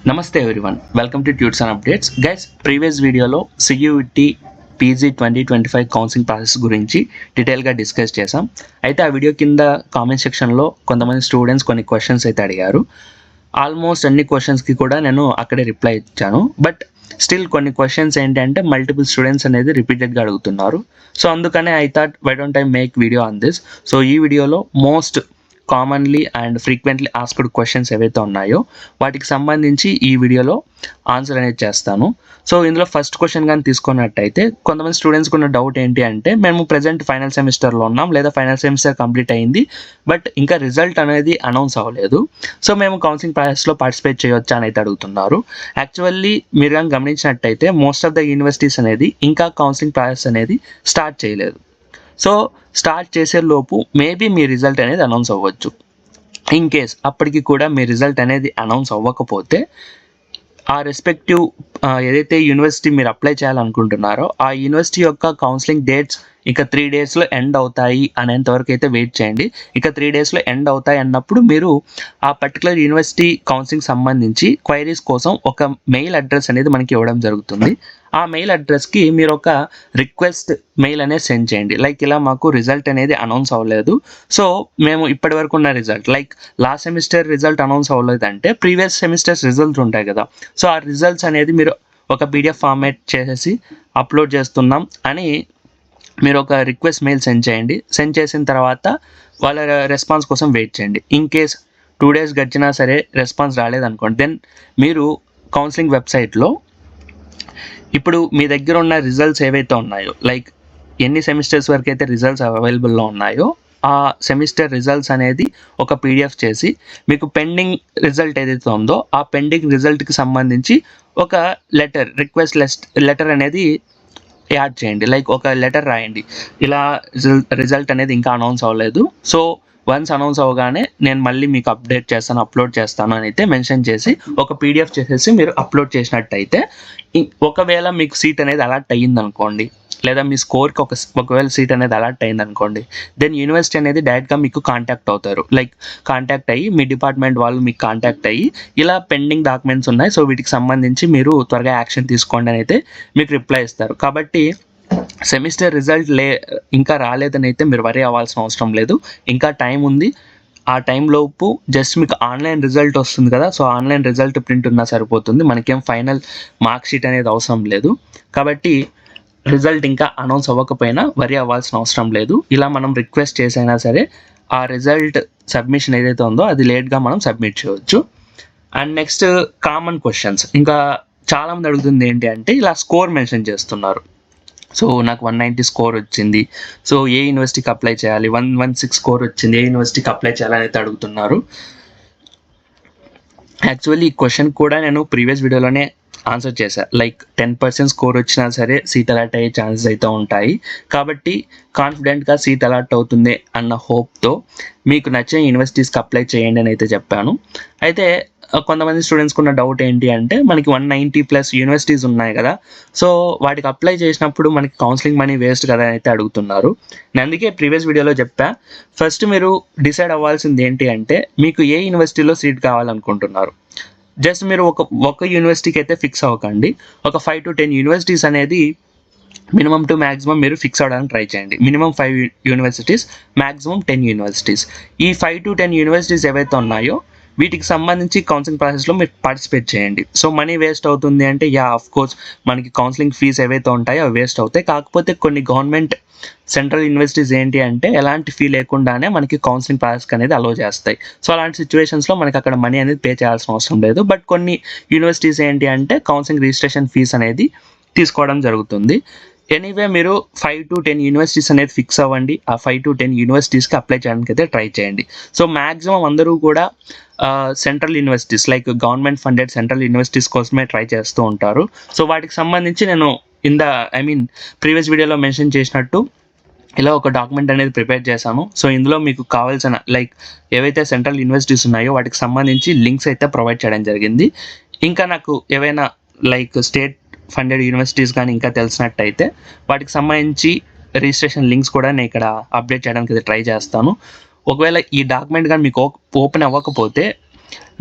నమస్తే everyone, welcome to tuts and updates. Guys, previous వీడియోలో CUET PG 2025 counselling process గురించి డీటెయిల్గా డిస్కస్ చేసాం. అయితే ఆ వీడియో కింద కామెంట్ సెక్షన్లో కొంతమంది స్టూడెంట్స్ కొన్ని క్వశ్చన్స్ అయితే అడిగారు. ఆల్మోస్ట్ అన్ని క్వశ్చన్స్కి కూడా నేను అక్కడే రిప్లై ఇచ్చాను. బట్ స్టిల్ కొన్ని క్వశ్చన్స్ ఏంటంటే మల్టిపుల్ స్టూడెంట్స్ అనేది రిపీటెడ్గా అడుగుతున్నారు. సో అందుకనే I thought why don't I make video on this. So ఈ వీడియోలో most commonly and frequently asked questions ఏవైతే ఉన్నాయో వాటికి సంబంధించి ఈ వీడియోలో ఆన్సర్ అనేది చేస్తాను. సో ఇందులో ఫస్ట్ క్వశ్చన్ కానీ తీసుకున్నట్టయితే కొంతమంది స్టూడెంట్స్కి ఉన్న డౌట్ ఏంటి అంటే, మేము ప్రజెంట్ ఫైనల్ సెమిస్టర్లో ఉన్నాం లేదా ఫైనల్ సెమిస్టర్ కంప్లీట్ అయింది, బట్ ఇంకా రిజల్ట్ అనేది అనౌన్స్ అవ్వలేదు. సో మేము కౌన్సిలింగ్ ప్రాసెస్లో పార్టిసిపేట్ చేయొచ్చా అని అయితే అడుగుతున్నారు. యాక్చువల్లీ మీరు కానీ గమనించినట్టయితే మోస్ట్ ఆఫ్ ద యూనివర్సిటీస్ అనేది ఇంకా కౌన్సిలింగ్ ప్రాసెస్ అనేది స్టార్ట్ చేయలేదు. సో స్టార్ట్ చేసే లోపు మేబీ మీ రిజల్ట్ అనేది అనౌన్స్ అవ్వచ్చు. ఇన్ కేస్ అప్పటికి కూడా మీ రిజల్ట్ అనేది అనౌన్స్ అవ్వకపోతే ఆ రెస్పెక్టివ్ ఏదైతే యూనివర్సిటీ మీరు అప్లై చేయాలనుకుంటున్నారో ఆ యూనివర్సిటీ యొక్క కౌన్సిలింగ్ డేట్స్ ఇక 3 డేస్లో ఎండ్ అవుతాయి అనేంతవరకు అయితే వెయిట్ చేయండి. ఇక 3 డేస్లో ఎండ్ అవుతాయి అన్నప్పుడు మీరు ఆ పర్టికులర్ యూనివర్సిటీ కౌన్సిలింగ్ సంబంధించి క్వైరీస్ కోసం ఒక మెయిల్ అడ్రస్ అనేది మనకి ఇవ్వడం జరుగుతుంది. ఆ మెయిల్ అడ్రస్కి మీరు ఒక రిక్వెస్ట్ మెయిల్ అనేది సెండ్ చేయండి. లైక్ ఇలా మాకు రిజల్ట్ అనేది అనౌన్స్ అవ్వలేదు, సో మేము ఇప్పటి వరకు ఉన్న result like last semester result announce అవ్వలేదంటే ప్రీవియస్ సెమిస్టర్స్ రిజల్ట్స్ ఉంటాయి కదా, సో ఆ రిజల్ట్స్ అనేది మీరు ఒక పీడిఎఫ్ ఫార్మాట్ చేసేసి అప్లోడ్ చేస్తున్నాం అని మీరు ఒక రిక్వెస్ట్ మెయిల్ సెండ్ చేయండి. సెండ్ చేసిన తర్వాత వాళ్ళ రెస్పాన్స్ కోసం వెయిట్ చేయండి. ఇన్ కేస్ 2 డేస్ గడిచినా సరే రెస్పాన్స్ రాలేదనుకోండి, దెన్ మీరు కౌన్సిలింగ్ వెబ్సైట్లో ఇప్పుడు మీ దగ్గర ఉన్న రిజల్ట్స్ ఏవైతే ఉన్నాయో, లైక్ ఎన్ని సెమిస్టర్స్ వరకు అయితే రిజల్ట్స్ అవైలబుల్లో ఉన్నాయో ఆ సెమిస్టర్ రిజల్ట్స్ అనేది ఒక పీడిఎఫ్ చేసి మీకు పెండింగ్ రిజల్ట్ ఏదైతే ఉందో ఆ పెండింగ్ రిజల్ట్కి సంబంధించి ఒక లెటర్, రిక్వెస్ట్ లెటర్ అనేది యాడ్ చేయండి. లైక్ ఒక లెటర్ రాయండి, ఇలా రిజల్ట్ అనేది ఇంకా అనౌన్స్ అవ్వలేదు, సో వన్స్ అనౌన్స్ అవ్వగానే నేను మళ్ళీ మీకు అప్లోడ్ చేస్తాను అని అయితే మెన్షన్ చేసి ఒక పీడిఎఫ్ చేసేసి మీరు అప్లోడ్ చేసినట్టయితే ఒకవేళ మీకు సీట్ అనేది అలాట్ అయ్యిందనుకోండి, లేదా మీ స్కోర్కి ఒకవేళ సీట్ అనేది అలాట్ అయ్యిందనుకోండి, దెన్ యూనివర్సిటీ అనేది డైరెక్ట్గా మీకు కాంటాక్ట్ అవుతారు. లైక్ కాంటాక్ట్ అయ్యి మీ డిపార్ట్మెంట్ వాళ్ళు మీకు కాంటాక్ట్ అయ్యి ఇలా పెండింగ్ డాక్యుమెంట్స్ ఉన్నాయి, సో వీటికి సంబంధించి మీరు త్వరగా యాక్షన్ తీసుకోండి అని అయితే మీకు రిప్లై ఇస్తారు. కాబట్టి సెమిస్టర్ రిజల్ట్ ఇంకా రాలేదని అయితే మీరు వరీ అవ్వాల్సిన అవసరం లేదు. ఇంకా టైం ఉంది. ఆ టైంలోపు జస్ట్ మీకు ఆన్లైన్ రిజల్ట్ వస్తుంది కదా, సో ఆన్లైన్ రిజల్ట్ ప్రింట్ ఉన్నా సరిపోతుంది, మనకేం ఫైనల్ మార్క్ షీట్ అనేది అవసరం లేదు. కాబట్టి రిజల్ట్ ఇంకా అనౌన్స్ అవ్వకపోయినా వరీ అవ్వాల్సిన అవసరం లేదు. ఇలా మనం రిక్వెస్ట్ చేసైనా సరే ఆ రిజల్ట్ సబ్మిషన్ ఏదైతే ఉందో అది లేట్గా మనం సబ్మిట్ చేయవచ్చు. అండ్ నెక్స్ట్ కామన్ క్వశ్చన్స్, ఇంకా చాలామంది అడుగుతుంది ఏంటి అంటే, ఇలా స్కోర్ మెన్షన్ చేస్తున్నారు. సో నాకు 190 స్కోర్ వచ్చింది, సో ఏ యూనివర్సిటీకి అప్లై చేయాలి, 116 స్కోర్ వచ్చింది, ఏ యూనివర్సిటీకి అప్లై చేయాలని అయితే అడుగుతున్నారు. యాక్చువల్లీ ఈ క్వశ్చన్ కూడా నేను ప్రీవియస్ వీడియోలోనే ఆన్సర్ చేశాను. లైక్ 10% స్కోర్ వచ్చినా సరే సీట్ అలాట్ అయ్యే ఛాన్సెస్ అయితే ఉంటాయి. కాబట్టి కాన్ఫిడెంట్గా సీట్ అలాట్ అవుతుంది అన్న హోప్తో మీకు నచ్చిన యూనివర్సిటీస్కి అప్లై చేయండి అని అయితే చెప్పాను. అయితే కొంతమంది స్టూడెంట్స్కి ఉన్న డౌట్ ఏంటి అంటే, మనకి 190+ యూనివర్సిటీస్ ఉన్నాయి కదా, సో వాటికి అప్లై చేసినప్పుడు మనకి కౌన్సిలింగ్ మనీ వేస్ట్ కదా అని అయితే అడుగుతున్నారు. నేను అందుకే ప్రీవియస్ వీడియోలో చెప్పా, ఫస్ట్ మీరు డిసైడ్ అవ్వాల్సింది ఏంటి అంటే మీకు ఏ యూనివర్సిటీలో సీట్ కావాలనుకుంటున్నారు. జస్ట్ మీరు ఒక యూనివర్సిటీకి అయితే ఫిక్స్ అవ్వకండి. ఒక 5 to 10 యూనివర్సిటీస్ అనేది మినిమం టు మ్యాక్సిమం మీరు ఫిక్స్ అవ్వడానికి ట్రై చేయండి. Minimum 5 universities, maximum 10 universities. ఈ 5 to 10 యూనివర్సిటీస్ ఏవైతే ఉన్నాయో వీటికి సంబంధించి కౌన్సిలింగ్ ప్రాసెస్లో మీరు పార్టిసిపేట్ చేయండి. సో మనీ వేస్ట్ అవుతుంది అంటే, ఆఫ్ కోర్స్ మనకి కౌన్సిలింగ్ ఫీజు ఏవైతే ఉంటాయో అవి వేస్ట్ అవుతాయి. కాకపోతే కొన్ని గవర్నమెంట్ సెంట్రల్ యూనివర్సిటీస్ ఏంటి అంటే ఎలాంటి ఫీ లేకుండానే మనకి కౌన్సిలింగ్ ప్రాసెస్ అనేది అలో చేస్తాయి. సో అలాంటి సిచ్యువేషన్స్లో మనకి అక్కడ మనీ అనేది పే చేయాల్సిన అవసరం లేదు. బట్ కొన్ని యూనివర్సిటీస్ ఏంటి అంటే కౌన్సిలింగ్ రిజిస్ట్రేషన్ ఫీజు అనేది తీసుకోవడం జరుగుతుంది. ఎనీవే మీరు 5 to 10 యూనివర్సిటీస్ అనేది ఫిక్స్ అవ్వండి. ఆ 5 to 10 యూనివర్సిటీస్కి అప్లై చేయడానికి అయితే ట్రై చేయండి. సో మ్యాక్సిమం అందరూ కూడా central universities like government funded central universities కోసమే ట్రై చేస్తూ ఉంటారు. సో వాటికి సంబంధించి నేను ప్రీవియస్ వీడియోలో మెన్షన్ చేసినట్టు ఇలా ఒక డాక్యుమెంట్ అనేది ప్రిపేర్ చేశాను. సో ఇందులో మీకు కావాల్సిన లైక్ ఏవైతే సెంట్రల్ యూనివర్సిటీస్ ఉన్నాయో వాటికి సంబంధించి లింక్స్ అయితే ప్రొవైడ్ చేయడం జరిగింది. ఇంకా నాకు ఏవైనా లైక్ స్టేట్ ఫండెడ్ యూనివర్సిటీస్ కానీ ఇంకా తెలిసినట్టయితే వాటికి సంబంధించి రిజిస్ట్రేషన్ లింక్స్ కూడా నేను ఇక్కడ అప్డేట్ చేయడానికి ట్రై చేస్తాను. ఒకవేళ ఈ డాక్యుమెంట్ కానీ మీకు ఓపెన్ అవ్వకపోతే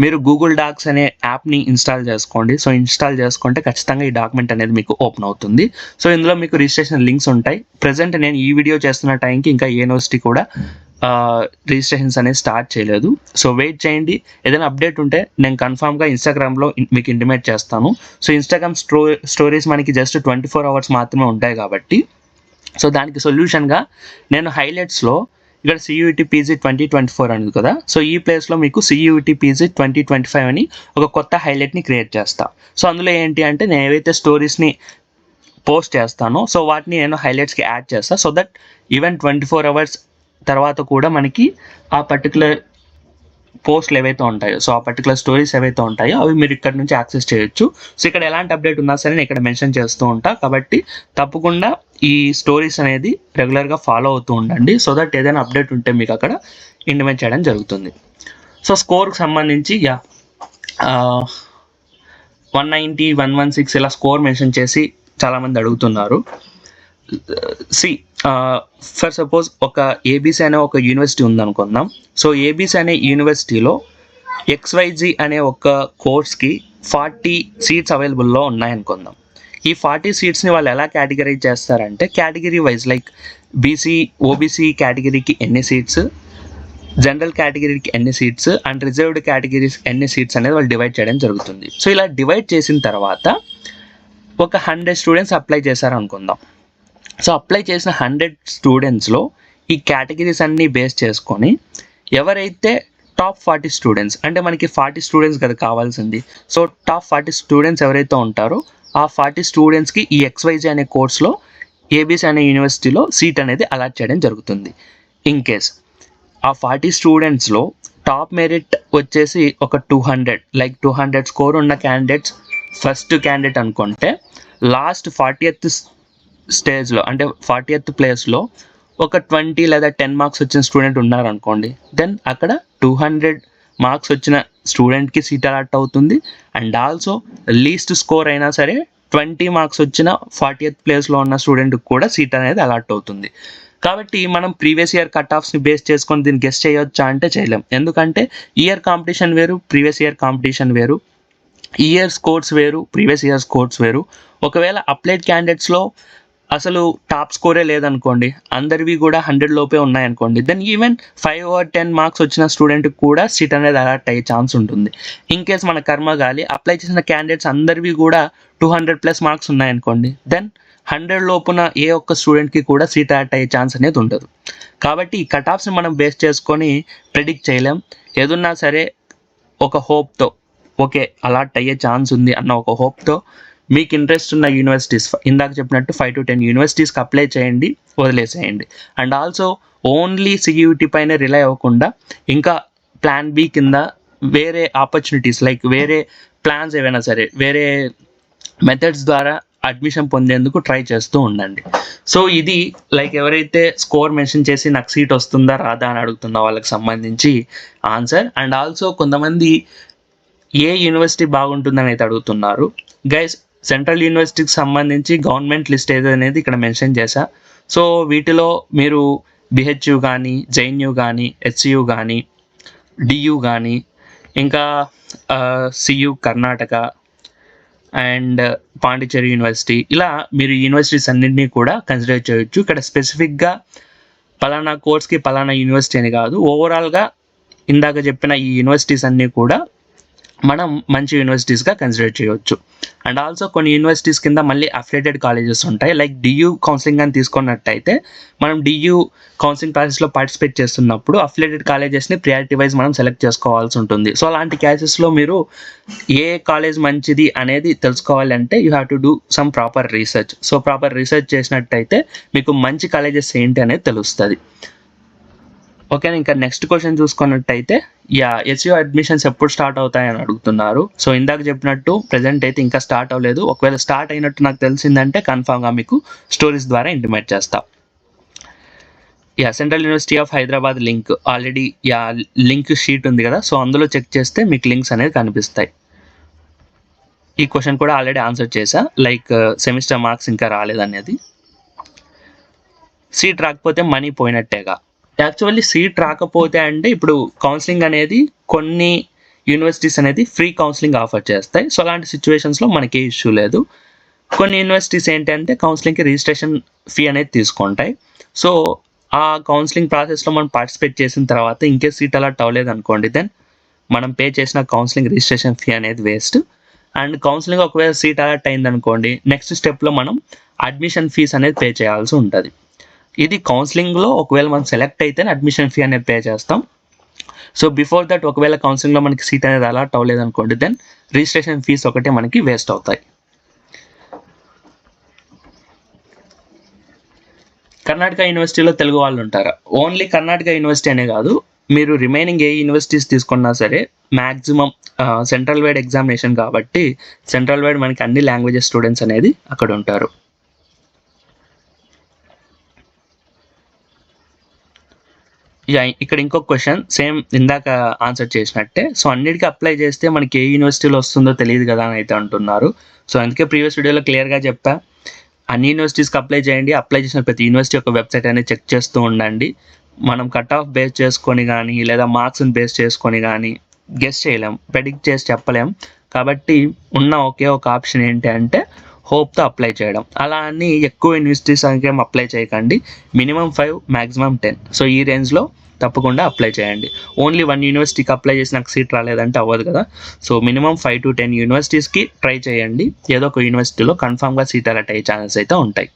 మీరు గూగుల్ డాక్స్ అనే యాప్ని ఇన్స్టాల్ చేసుకోండి. సో ఇన్స్టాల్ చేసుకుంటే ఖచ్చితంగా ఈ డాక్యుమెంట్ అనేది మీకు ఓపెన్ అవుతుంది. సో ఇందులో మీకు రిజిస్ట్రేషన్ లింక్స్ ఉంటాయి. ప్రజెంట్ నేను ఈ వీడియో చేస్తున్న టైంకి ఇంకా ఏ యూనివర్సిటీ కూడా రిజిస్ట్రేషన్స్ అనేది స్టార్ట్ చేయలేదు. సో వెయిట్ చేయండి. ఏదైనా అప్డేట్ ఉంటే నేను కన్ఫామ్గా ఇన్స్టాగ్రామ్లో మీకు ఇంటిమేట్ చేస్తాను. సో ఇన్స్టాగ్రామ్ స్టోరీస్ మనకి జస్ట్ 24 hours మాత్రమే ఉంటాయి కాబట్టి, సో దానికి సొల్యూషన్గా నేను హైలైట్స్లో ఇక్కడ CUET PG 2024 అనేది కదా, సో ఈ ప్లేస్లో మీకు CUET PG 2025 అని ఒక కొత్త హైలైట్ని క్రియేట్ చేస్తా. సో అందులో ఏంటి అంటే నేను ఏవైతే స్టోరీస్ని పోస్ట్ చేస్తానో సో వాటిని నేను హైలైట్స్కి యాడ్ చేస్తాను. సో దట్ ఈవెన్ 24 hours తర్వాత కూడా మనకి ఆ పర్టికులర్ పోస్ట్లు ఏవైతే ఉంటాయో, సో ఆ పర్టికులర్ స్టోరీస్ ఏవైతే ఉంటాయో అవి మీరు ఇక్కడ నుంచి యాక్సెస్ చేయొచ్చు. సో ఇక్కడ ఎలాంటి అప్డేట్ ఉన్నా సరే నేను ఇక్కడ మెన్షన్ చేస్తూ ఉంటా కాబట్టి తప్పకుండా ఈ స్టోరీస్ అనేది రెగ్యులర్గా ఫాలో అవుతూ ఉండండి. సో దట్ ఏదైనా అప్డేట్ ఉంటే మీకు అక్కడ ఇంటిమేట్ చేయడం జరుగుతుంది. సో స్కోర్కి సంబంధించి 190, 116 ఇలా స్కోర్ మెన్షన్ చేసి చాలామంది అడుగుతున్నారు. ఫర్ సపోజ్ ఒక ABC అనే ఒక యూనివర్సిటీ ఉందనుకుందాం. సో ABC అనే యూనివర్సిటీలో XYZ అనే ఒక కోర్స్కి 40 సీట్స్ అవైలబుల్లో ఉన్నాయనుకుందాం. ఈ 40 సీట్స్ని వాళ్ళు ఎలా కేటగిరైజ్ చేస్తారంటే కేటగిరీ వైజ్, లైక్ OBC కేటగిరీకి ఎన్ని సీట్స్, జనరల్ కేటగిరీకి ఎన్ని సీట్స్ అండ్ రిజర్వ్డ్ కేటగిరీస్ ఎన్ని సీట్స్ అనేది వాళ్ళు డివైడ్ చేయడం జరుగుతుంది. సో ఇలా డివైడ్ చేసిన తర్వాత ఒక 100 స్టూడెంట్స్ అప్లై చేశారనుకుందాం. సో అప్లై చేసిన 100 స్టూడెంట్స్లో ఈ కేటగిరీస్ అన్నీ బేస్ చేసుకొని ఎవరైతే టాప్ 40 స్టూడెంట్స్, అంటే మనకి 40 స్టూడెంట్స్ కదా కావాల్సింది, సో టాప్ 40 స్టూడెంట్స్ ఎవరైతే ఉంటారో ఆ 40 స్టూడెంట్స్కి ఈ XYZ అనే కోర్స్లో ABC అనే యూనివర్సిటీలో సీట్ అనేది అలాట్ చేయడం జరుగుతుంది. ఇన్ కేస్ ఆ 40 స్టూడెంట్స్లో టాప్ మెరిట్ వచ్చేసి ఒక 200 స్కోర్ ఉన్న క్యాండిడేట్స్ ఫస్ట్ క్యాండిడేట్ అనుకుంటే, లాస్ట్ 40th స్టేజ్లో అంటే 40th ప్లేస్లో ఒక 20 లేదా 10 మార్క్స్ వచ్చిన స్టూడెంట్ ఉన్నారనుకోండి, దెన్ అక్కడ 200 మార్క్స్ వచ్చిన స్టూడెంట్కి సీట్ అలాట్ అవుతుంది. అండ్ ఆల్సో లీస్ట్ స్కోర్ అయినా సరే 20 మార్క్స్ వచ్చిన 40th ప్లేస్లో ఉన్న స్టూడెంట్కి కూడా సీట్ అనేది అలాట్ అవుతుంది. కాబట్టి మనం ప్రీవియస్ ఇయర్ కట్ ఆఫ్స్ని బేస్ చేసుకొని దీన్ని గెస్ చేయొచ్చా అంటే చేయలేం. ఎందుకంటే ఇయర్ కాంపిటీషన్ వేరు, ప్రీవియస్ ఇయర్ కాంపిటీషన్ వేరు, ఇయర్ స్కోర్స్ వేరు, ప్రీవియస్ ఇయర్ స్కోర్స్ వేరు. ఒకవేళ అప్లైడ్ క్యాండిడేట్స్లో అసలు టాప్ స్కోరే లేదనుకోండి, అందరివి కూడా 100 లోపే ఉన్నాయనుకోండి, దెన్ ఈవెన్ 5 or 10 మార్క్స్ వచ్చిన స్టూడెంట్కి కూడా సీట్ అనేది అలాట్ అయ్యే ఛాన్స్ ఉంటుంది. ఇన్ కేస్ మన కర్మగాలి అప్లై చేసిన క్యాండిడేట్స్ అందరివి కూడా 200+ మార్క్స్ ఉన్నాయనుకోండి, దెన్ 100 లోపున ఏ ఒక్క స్టూడెంట్కి కూడా సీట్ అలాట్ అయ్యే ఛాన్స్ అనేది ఉండదు. కాబట్టి ఈ కట్ ఆఫ్స్ని మనం బేస్ చేసుకొని ప్రెడిక్ట్ చేయలేం. ఏదున్నా సరే ఒక హోప్తో, ఓకే అలాట్ అయ్యే ఛాన్స్ ఉంది అన్న ఒక హోప్తో మీకు ఇంట్రెస్ట్ ఉన్న యూనివర్సిటీస్, ఇందాక చెప్పినట్టు 5 to 10 యూనివర్సిటీస్కి అప్లై చేయండి, వదిలేసేయండి. అండ్ ఆల్సో ఓన్లీ CUET పైన రిలై అవ్వకుండా ఇంకా ప్లాన్ B కింద వేరే ఆపర్చునిటీస్, లైక్ వేరే ప్లాన్స్ ఏవైనా సరే వేరే మెథడ్స్ ద్వారా అడ్మిషన్ పొందేందుకు ట్రై చేస్తూ ఉండండి. సో ఇది లైక్ ఎవరైతే స్కోర్ మెన్షన్ చేసి నాకు సీట్ వస్తుందా రాదా అని అడుగుతున్న వాళ్ళకి సంబంధించి ఆన్సర్. అండ్ ఆల్సో కొంతమంది ఏ యూనివర్సిటీ బాగుంటుందని అయితే అడుగుతున్నారు. గైస్, సెంట్రల్ యూనివర్సిటీకి సంబంధించి గవర్నమెంట్ లిస్ట్ ఏదనేది ఇక్కడ మెన్షన్ చేశా. సో వీటిలో మీరు BHU కానీ, JNU కానీ, HCU కానీ, DU కానీ, ఇంకా CU Karnataka and Pondicherry university, ఇలా మీరు యూనివర్సిటీస్ అన్నింటినీ కూడా కన్సిడర్ చేయొచ్చు. ఇక్కడ స్పెసిఫిక్గా పలానా కోర్స్కి పలానా యూనివర్సిటీ అని కాదు, ఓవరాల్గా ఇందాక చెప్పిన ఈ యూనివర్సిటీస్ అన్నీ కూడా మనం మంచి యూనివర్సిటీస్గా కన్సిడర్ చేయవచ్చు. అండ్ ఆల్సో కొన్ని యూనివర్సిటీస్ కింద మళ్ళీ అఫిలియేటెడ్ కాలేజెస్ ఉంటాయి. లైక్ DU కౌన్సిలింగ్ అని తీసుకున్నట్టయితే మనం DU కౌన్సిలింగ్ ప్రాసెస్లో పార్టిసిపేట్ చేస్తున్నప్పుడు అఫిలియేటెడ్ కాలేజెస్ని ప్రియారిటీ వైజ్ మనం సెలెక్ట్ చేసుకోవాల్సి ఉంటుంది. సో అలాంటి కేసెస్లో మీరు ఏ కాలేజ్ మంచిది అనేది తెలుసుకోవాలంటే you have to do some proper research. So proper research చేసినట్టయితే మీకు మంచి కాలేజెస్ ఏంటి అనేది తెలుస్తుంది. ఓకే, ఇంకా నెక్స్ట్ క్వశ్చన్ చూసుకున్నట్టయితే SU అడ్మిషన్స్ ఎప్పుడు స్టార్ట్ అవుతాయని అడుగుతున్నారు. సో ఇందాక చెప్పినట్టు ప్రజెంట్ అయితే ఇంకా స్టార్ట్ అవ్వలేదు. ఒకవేళ స్టార్ట్ అయినట్టు నాకు తెలిసిందంటే కన్ఫామ్గా మీకు స్టోరీస్ ద్వారా ఇంటిమేట్ చేస్తా. Central university of Hyderabad link already link sheet ఉంది కదా, సో అందులో చెక్ చేస్తే మీకు లింక్స్ అనేది కనిపిస్తాయి. ఈ క్వశ్చన్ కూడా ఆల్రెడీ ఆన్సర్ చేశా, లైక్ సెమిస్టర్ మార్క్స్ ఇంకా రాలేదనేది. సీట్ రాకపోతే మనీ పోయినట్టేగా. యాక్చువల్లీ సీట్ రాకపోతే అంటే ఇప్పుడు కౌన్సిలింగ్ అనేది కొన్ని యూనివర్సిటీస్ అనేది ఫ్రీ కౌన్సిలింగ్ ఆఫర్ చేస్తాయి. సో అలాంటి సిచ్యువేషన్స్లో మనకి ఇష్యూ లేదు. కొన్ని యూనివర్సిటీస్ ఏంటంటే కౌన్సిలింగ్కి రిజిస్ట్రేషన్ ఫీ అనేది తీసుకుంటాయి. సో ఆ కౌన్సిలింగ్ ప్రాసెస్లో మనం పార్టిసిపేట్ చేసిన తర్వాత ఇంకే సీట్ అలాట్ అవ్వలేదు అనుకోండి, దెన్ మనం పే చేసిన కౌన్సిలింగ్ రిజిస్ట్రేషన్ ఫీ అనేది వేస్ట్. అండ్ కౌన్సిలింగ్ ఒకవేళ సీట్ అలాట్ అయింది అనుకోండి, నెక్స్ట్ స్టెప్లో మనం అడ్మిషన్ ఫీస్ అనేది పే చేయాల్సి ఉంటుంది. ఇది కౌన్సిలింగ్లో ఒకవేళ మనం సెలెక్ట్ అయితేనే అడ్మిషన్ ఫీ అనేది పే చేస్తాం. సో బిఫోర్ దట్ ఒకవేళ కౌన్సిలింగ్లో మనకి సీట్ అనేది అలాట్ అవ్వలేదు అనుకోండి, దెన్ రిజిస్ట్రేషన్ ఫీస్ ఒకటే మనకి వేస్ట్ అవుతాయి. కర్ణాటక యూనివర్సిటీలో తెలుగు వాళ్ళు ఉంటారా? ఓన్లీ కర్ణాటక యూనివర్సిటీ అనే కాదు, మీరు రిమైనింగ్ ఏ యూనివర్సిటీస్ తీసుకున్నా సరే మ్యాక్సిమం సెంట్రల్ వైడ్ ఎగ్జామినేషన్ కాబట్టి సెంట్రల్ వైడ్ మనకి అన్ని లాంగ్వేజెస్ స్టూడెంట్స్ అనేది అక్కడ ఉంటారు. ఇక్కడ ఇంకొక క్వశ్చన్ సేమ్ ఇందాక ఆన్సర్ చేసినట్టే. సో అన్నిటికీ అప్లై చేస్తే మనకి ఏ యూనివర్సిటీలో వస్తుందో తెలియదు కదా అని అయితే అంటున్నారు. సో అందుకే ప్రీవియస్ వీడియోలో క్లియర్గా చెప్పా, అన్ని యూనివర్సిటీస్కి అప్లై చేయండి. అప్లై చేసిన ప్రతి యూనివర్సిటీ యొక్క వెబ్సైట్ అనేది చెక్ చేస్తూ ఉండండి. మనం కట్ ఆఫ్ బేస్ చేసుకొని కానీ లేదా మార్క్స్ని బేస్ చేసుకొని కానీ గెస్ చేయలేం, ప్రెడిక్ట్ చేసి చెప్పలేం. కాబట్టి ఉన్న ఒకే ఒక ఆప్షన్ ఏంటి అంటే హోప్తో అప్లై చేయడం. అలా అని ఎక్కువ యూనివర్సిటీస్ ఏం అప్లై చేయకండి. Minimum 5 maximum 10. సో ఈ రేంజ్లో తప్పకుండా అప్లై చేయండి. ఓన్లీ 1 యూనివర్సిటీకి అప్లై చేసి నాకు సీట్ రాలేదంటే అవ్వదు కదా. సో మినిమం 5 to 10 యూనివర్సిటీస్కి ట్రై చేయండి. ఏదో ఒక యూనివర్సిటీలో కన్ఫామ్గా సీట్ అలాట్ అయ్యే ఛాన్సెస్ అయితే ఉంటాయి.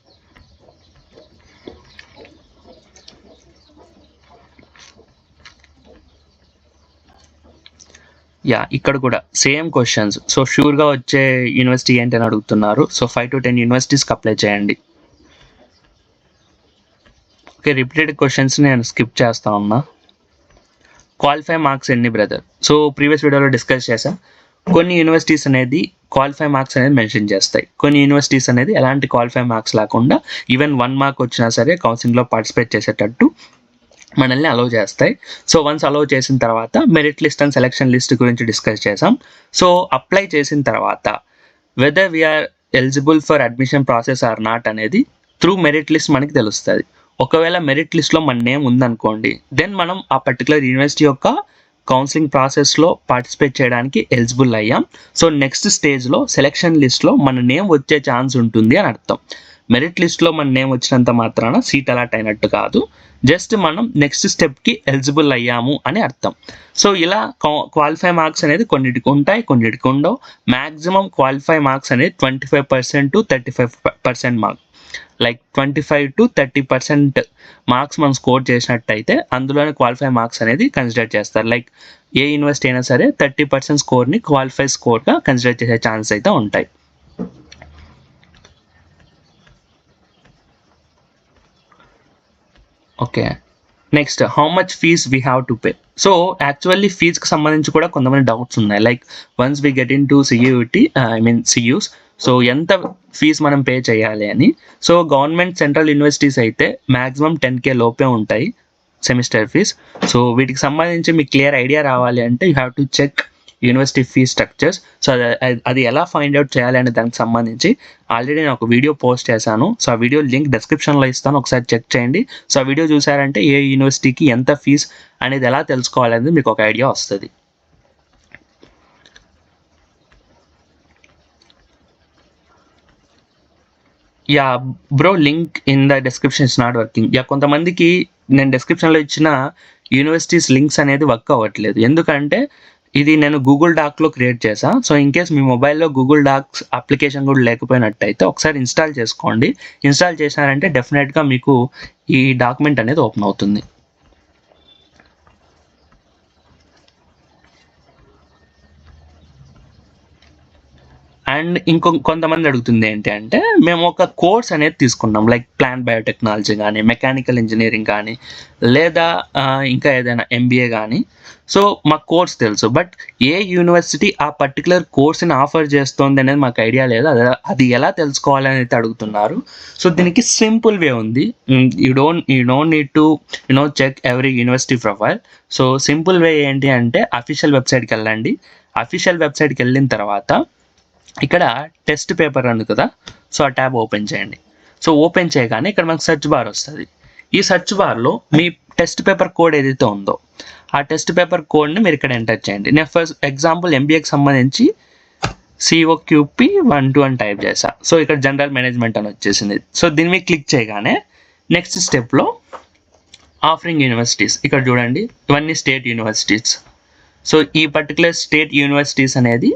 ఇక్కడ కూడా సేమ్ క్వశ్చన్స్. సో షూర్గా వచ్చే యూనివర్సిటీ ఏంటి అని అడుగుతున్నారు. సో 5 to 10 యూనివర్సిటీస్కి అప్లై చేయండి. ఓకే, రిపీటెడ్ క్వశ్చన్స్ నేను స్కిప్ చేస్తా ఉన్నా. క్వాలిఫై మార్క్స్ ఎన్ని బ్రదర్? సో ప్రీవియస్ వీడియోలో డిస్కస్ చేసా. కొన్ని యూనివర్సిటీస్ అనేది క్వాలిఫై మార్క్స్ అనేది మెన్షన్ చేస్తాయి. కొన్ని యూనివర్సిటీస్ అనేది ఎలాంటి క్వాలిఫై మార్క్స్ లేకుండా ఈవెన్ 1 మార్క్ వచ్చినా సరే కౌన్సిలింగ్లో పార్టిసిపేట్ చేసేటట్టు మనల్ని అలౌ చేస్తాయి. సో వన్స్ అలౌ చేసిన తర్వాత merit list and selection list గురించి డిస్కస్ చేసాం. సో అప్లై చేసిన తర్వాత whether we are eligible for admission process or not అనేది త్రూ మెరిట్ లిస్ట్ మనకి తెలుస్తుంది. ఒకవేళ మెరిట్ లిస్ట్లో మన నేమ్ ఉందనుకోండి, దెన్ మనం ఆ పర్టికులర్ యూనివర్సిటీ యొక్క కౌన్సిలింగ్ ప్రాసెస్లో పార్టిసిపేట్ చేయడానికి ఎలిజిబుల్ అయ్యాం. సో నెక్స్ట్ స్టేజ్లో సెలక్షన్ లిస్ట్లో మన నేమ్ వచ్చే ఛాన్స్ ఉంటుంది అని అర్థం. మెరిట్ లిస్ట్లో మన నేమ్ వచ్చినంత మాత్రాన సీట్ అలాట్ అయినట్టు కాదు, జస్ట్ మనం నెక్స్ట్ స్టెప్కి ఎలిజిబుల్ అయ్యాము అని అర్థం. సో ఇలా క్వాలిఫై మార్క్స్ అనేది కొన్నిటికి ఉంటాయి, కొన్నిటికి ఉండవు. మ్యాక్సిమం క్వాలిఫై మార్క్స్ అనేది 25% to 35% mark, like 25 to 30% marks మనం స్కోర్ చేసినట్టయితే అందులోనే క్వాలిఫై మార్క్స్ అనేది కన్సిడర్ చేస్తారు. లైక్ ఏ యూనివర్సిటీ అయినా సరే 30% స్కోర్ని క్వాలిఫై స్కోర్గా కన్సిడర్ చేసే ఛాన్సెస్ అయితే ఉంటాయి. Okay, next how much fees we have to pay? So actually ఫీజ్కి సంబంధించి కూడా కొంతమంది డౌట్స్ ఉన్నాయి. Like once we get in to CUET CUs, so ఎంత ఫీజ్ మనం పే చేయాలి అని. సో గవర్నమెంట్ సెంట్రల్ యూనివర్సిటీస్ అయితే మ్యాక్సిమం 10K లోపే ఉంటాయి సెమిస్టర్ ఫీజ్. సో వీటికి సంబంధించి మీకు క్లియర్ ఐడియా రావాలి అంటే you have to check university fee structures. So అది ఎలా ఫైండ్ అవుట్ చేయాలి అనే దానికి సంబంధించి ఆల్రెడీ నేను ఒక వీడియో పోస్ట్ చేశాను. సో ఆ వీడియో లింక్ డిస్క్రిప్షన్లో ఇస్తాను, ఒకసారి చెక్ చేయండి. సో ఆ వీడియో చూసారంటే ఏ యూనివర్సిటీకి ఎంత ఫీజ్ అనేది ఎలా తెలుసుకోవాలనేది మీకు ఒక ఐడియా వస్తుంది. Bro link in the description is not working. కొంతమందికి నేను డిస్క్రిప్షన్లో ఇచ్చిన యూనివర్సిటీస్ లింక్స్ అనేది వర్క్ అవ్వట్లేదు. ఎందుకంటే ఇది నేను గూగుల్ డాక్లో క్రియేట్ చేశాను. సో ఇన్ కేస్ మీ మొబైల్లో గూగుల్ డాక్స్ అప్లికేషన్ కూడా లేకపోయినట్టయితే ఒకసారి ఇన్స్టాల్ చేసుకోండి. ఇన్స్టాల్ చేసినారంటే డెఫినెట్గా మీకు ఈ డాక్యుమెంట్ అనేది ఓపెన్ అవుతుంది. అండ్ కొంతమంది అడుగుతుంది ఏంటి అంటే, మేము ఒక కోర్స్ అనేది తీసుకున్నాం, లైక్ ప్లాంట్ బయోటెక్నాలజీ కానీ, మెకానికల్ ఇంజనీరింగ్ కానీ, లేదా ఇంకా ఏదైనా MBA కానీ. సో మాకు కోర్స్ తెలుసు, బట్ ఏ యూనివర్సిటీ ఆ పర్టికులర్ కోర్స్ని ఆఫర్ చేస్తుంది అనేది మాకు ఐడియా లేదు, అది ఎలా తెలుసుకోవాలని అయితే అడుగుతున్నారు. సో దీనికి సింపుల్ వే ఉంది. You don't need to check every university profile. So simple way ఏంటి అంటే అఫీషియల్ వెబ్సైట్కి వెళ్ళండి. అఫీషియల్ వెబ్సైట్కి వెళ్ళిన తర్వాత ఇక్కడ టెస్ట్ పేపర్ ఉంది కదా, సో ఆ ట్యాబ్ ఓపెన్ చేయండి. సో ఓపెన్ చేయగానే ఇక్కడ మనకు సెర్చ్ బార్ వస్తుంది. ఈ సెర్చ్ బార్లో మీ టెస్ట్ పేపర్ కోడ్ ఏదైతే ఉందో ఆ టెస్ట్ పేపర్ కోడ్ని మీరు ఇక్కడ ఎంటర్ చేయండి. నేను ఫస్ట్ ఎగ్జాంపుల్ ఎంబీఏకి సంబంధించి COQP 12 అని టైప్ చేసా. సో ఇక్కడ జనరల్ మేనేజ్మెంట్ అని వచ్చేసింది. సో దీని మీద క్లిక్ చేయగానే నెక్స్ట్ స్టెప్లో ఆఫరింగ్ యూనివర్సిటీస్ ఇక్కడ చూడండి, ఇవన్నీ స్టేట్ యూనివర్సిటీస్. సో ఈ పర్టికులర్ స్టేట్ యూనివర్సిటీస్ అనేది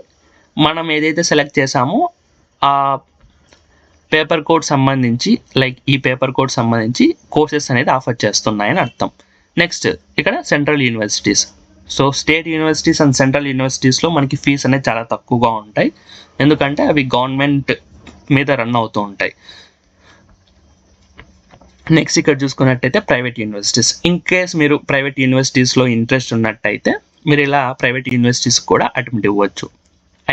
మనం ఏదైతే సెలెక్ట్ చేసామో ఆ పేపర్ కోడ్ సంబంధించి, లైక్ ఈ పేపర్ కోడ్ సంబంధించి కోర్సెస్ అనేది ఆఫర్ చేస్తున్నాయని అర్థం. నెక్స్ట్ ఇక్కడ central universities. So state universities and central యూనివర్సిటీస్లో మనకి ఫీజు అనేది చాలా తక్కువగా ఉంటాయి, ఎందుకంటే అవి గవర్నమెంట్ మీద రన్ అవుతూ ఉంటాయి. నెక్స్ట్ ఇక్కడ చూసుకున్నట్టయితే ప్రైవేట్ యూనివర్సిటీస్. ఇన్ కేస్ మీరు ప్రైవేట్ యూనివర్సిటీస్లో ఇంట్రెస్ట్ ఉన్నట్టయితే మీరు ఇలా ప్రైవేట్ యూనివర్సిటీస్ కూడా అటెంప్ట్ ఇవ్వచ్చు.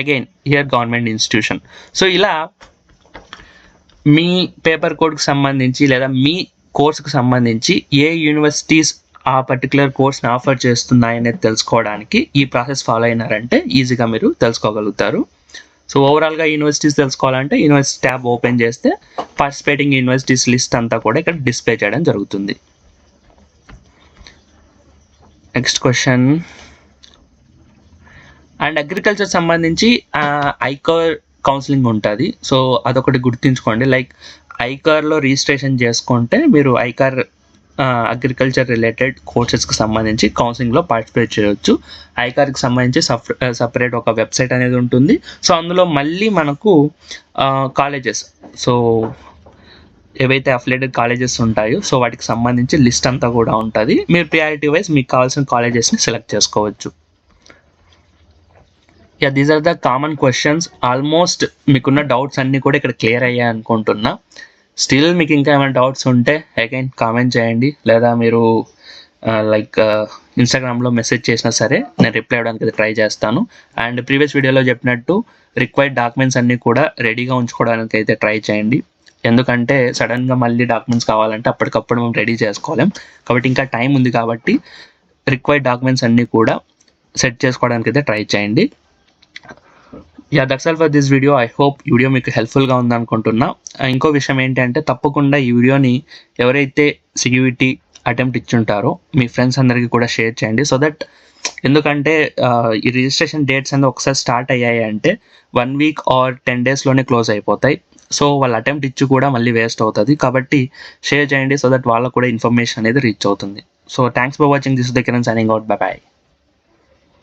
Again here government institution. So ఇలా మీ పేపర్ కోడ్కి సంబంధించి లేదా మీ కోర్సుకు సంబంధించి ఏ యూనివర్సిటీస్ ఆ పర్టికులర్ కోర్స్ని ఆఫర్ చేస్తున్నాయి అనేది తెలుసుకోవడానికి ఈ ప్రాసెస్ ఫాలో అయినారంటే ఈజీగా మీరు తెలుసుకోగలుగుతారు. సో ఓవరాల్గా యూనివర్సిటీస్ తెలుసుకోవాలంటే యూనివర్సిటీ ట్యాబ్ ఓపెన్ చేస్తే పార్టిసిపేటింగ్ యూనివర్సిటీస్ లిస్ట్ అంతా కూడా ఇక్కడ డిస్ప్లే చేయడం జరుగుతుంది. Next question. అండ్ అగ్రికల్చర్ సంబంధించి ఐకార్ కౌన్సిలింగ్ ఉంటుంది. సో అదొకటి గుర్తుంచుకోండి. లైక్ ఐకార్లో రిజిస్ట్రేషన్ చేసుకుంటే మీరు ఐకార్ అగ్రికల్చర్ రిలేటెడ్ కోర్సెస్కి సంబంధించి కౌన్సిలింగ్లో పార్టిసిపేట్ చేయవచ్చు. ఐకార్కి సంబంధించి సపరేట్ ఒక వెబ్సైట్ అనేది ఉంటుంది. సో అందులో మళ్ళీ మనకు కాలేజెస్, సో ఏవైతే అఫిలియేటెడ్ కాలేజెస్ ఉంటాయో సో వాటికి సంబంధించి లిస్ట్ అంతా కూడా ఉంటుంది. మీరు ప్రియారిటీ వైజ్ మీకు కావాల్సిన కాలేజెస్ని సెలెక్ట్ చేసుకోవచ్చు. These are the common questions. Almost మీకున్న డౌట్స్ అన్నీ కూడా ఇక్కడ క్లియర్ అయ్యాయి అనుకుంటున్నా. స్టిల్ మీకు ఇంకా ఏమైనా డౌట్స్ ఉంటే అగైన్ కామెంట్ చేయండి, లేదా మీరు లైక్ ఇన్స్టాగ్రామ్లో మెసేజ్ చేసినా సరే నేను రిప్లై అవ్వడానికి ట్రై చేస్తాను. అండ్ ప్రీవియస్ వీడియోలో చెప్పినట్టు రిక్వైర్డ్ డాక్యుమెంట్స్ అన్నీ కూడా రెడీగా ఉంచుకోవడానికి అయితే ట్రై చేయండి. ఎందుకంటే సడన్గా మళ్ళీ డాక్యుమెంట్స్ కావాలంటే అప్పటికప్పుడు మేము రెడీ చేసుకోలేం. కాబట్టి ఇంకా టైం ఉంది కాబట్టి రిక్వైర్డ్ డాక్యుమెంట్స్ అన్నీ కూడా సెట్ చేసుకోవడానికి అయితే ట్రై చేయండి. That's all for this video. I hope ఈ వీడియో మీకు హెల్ప్ఫుల్గా ఉందనుకుంటున్నా. ఇంకో విషయం ఏంటంటే తప్పకుండా ఈ వీడియోని ఎవరైతే CUET అటెంప్ట్ ఇచ్చుంటారో మీ ఫ్రెండ్స్ అందరికీ కూడా షేర్ చేయండి. సో దట్ ఎందుకంటే ఈ రిజిస్ట్రేషన్ డేట్స్ అనేది ఒకసారి స్టార్ట్ అయ్యాయి అంటే 1 వీక్ ఆర్ 10 డేస్లోనే క్లోజ్ అయిపోతాయి. సో వాళ్ళు అటెంప్ట్ ఇచ్చి కూడా మళ్ళీ వేస్ట్ అవుతుంది. కాబట్టి షేర్ చేయండి సో దట్ వాళ్ళకు కూడా ఇన్ఫర్మేషన్ అనేది రీచ్ అవుతుంది. So thanks for watching. This is the Kiran signing out. By by.